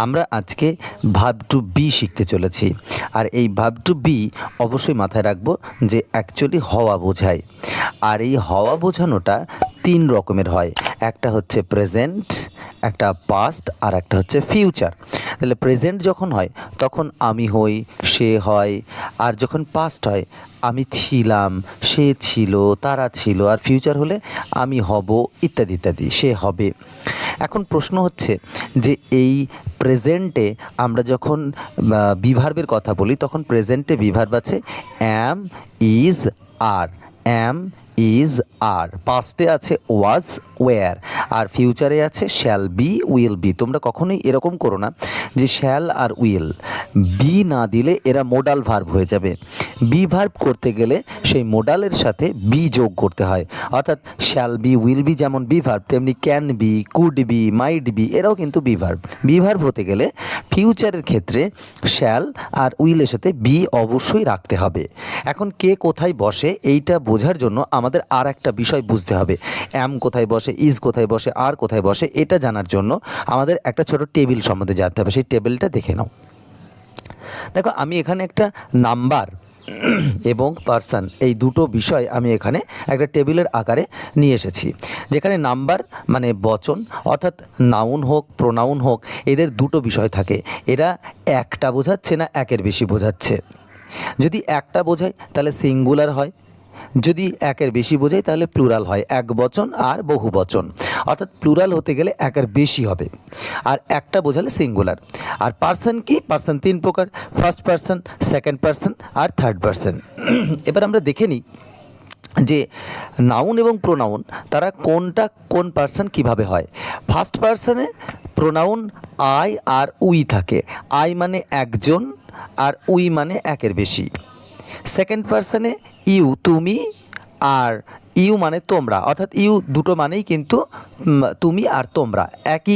আমরা আজকে verb two B শিখতে চলেছি। আর এই ভার্ব টু বি অবশ্যই মাথায় রাখবো যে অ্যাকচুয়ালি হওয়া বোঝায়। আর এই হওয়া বোঝানোটা তিন রকমের হয়, একটা হচ্ছে প্রেজেন্ট, একটা পাস্ট, আর একটা হচ্ছে ফিউচার। তাহলে প্রেজেন্ট যখন হয় তখন আমি হই, সে হয়। আর যখন পাস্ট হয় আমি ছিলাম, সে ছিল, তারা ছিল। আর ফিউচার হলে আমি হব, ইত্যাদি ইত্যাদি, সে হবে। এখন প্রশ্ন হচ্ছে যে এই প্রেজেন্টে আমরা যখন বিভার্বের কথা বলি তখন প্রেজেন্টে বিভার্ব আছে অ্যাম, ইজ, আর। অ্যাম, ইজ, আর। পাস্টে আছে ওয়াজ, ওয়্যার। আর ফিউচারে আছে শ্যাল বি, উইল বি। তোমরা কখনোই এরকম করো না যে শ্যাল আর উইল বি না দিলে এরা মোডাল ভার্ব হয়ে যাবে। বি ভার্ব করতে গেলে সেই মোডালের সাথে বি যোগ করতে হয়। অর্থাৎ শ্যাল বি, উইল বি যেমন বি ভার্ব, তেমনি can be, could be, might be এরাও কিন্তু বি ভার্ব। বি ভার্ব হতে গেলে ফিউচারের ক্ষেত্রে শ্যাল আর উইলের সাথে বি অবশ্যই রাখতে হবে। এখন কে কোথায় বসে এইটা বোঝার জন্য আমাদের আর একটা বিষয় বুঝতে হবে। অ্যাম কোথায় বসে, ইজ কোথায় বসে, আর কোথায় বসে, এটা জানার জন্য আমাদের একটা ছোট টেবিল সম্বন্ধে জানতে হবে। সেই টেবিলটা দেখে নাও। দেখো, আমি এখানে একটা নাম্বার এবং পার্সন এই দুটো বিষয় আমি এখানে একটা টেবিলের আকারে নিয়ে এসেছি। যেখানে নাম্বার মানে বচন, অর্থাৎ নাউন হোক প্রোনাউন হোক, এদের দুটো বিষয় থাকে। এরা একটা বোঝাচ্ছে না একের বেশি বোঝাচ্ছে। যদি একটা বোঝায় তাহলে সিঙ্গুলার হয়, যদি একের বেশি বোঝায় তাহলে প্লুরাল হয়, এক বচন আর বহু বচন। অর্থাৎ প্লুরাল হতে গেলে একের বেশি হবে, আর একটা বোঝালে সিঙ্গুলার। আর পার্সন কি? পার্সন তিন প্রকার, ফার্স্ট পার্সন, সেকেন্ড পার্সন আর থার্ড পার্সন। এবার আমরা দেখে নিই যে নাউন এবং প্রোনাউন তারা কোনটা কোন পার্সন কিভাবে হয়। ফার্স্ট পার্সনে প্রোনাউন আই আর উই থাকে। আই মানে একজন, আর উই মানে একের বেশি। সেকেন্ড পার্সনে ইউ তুমি, আর ইউ মানে তোমরা। অর্থাৎ ইউ দুটো মানেই কিন্তু তুমি আর তোমরা একই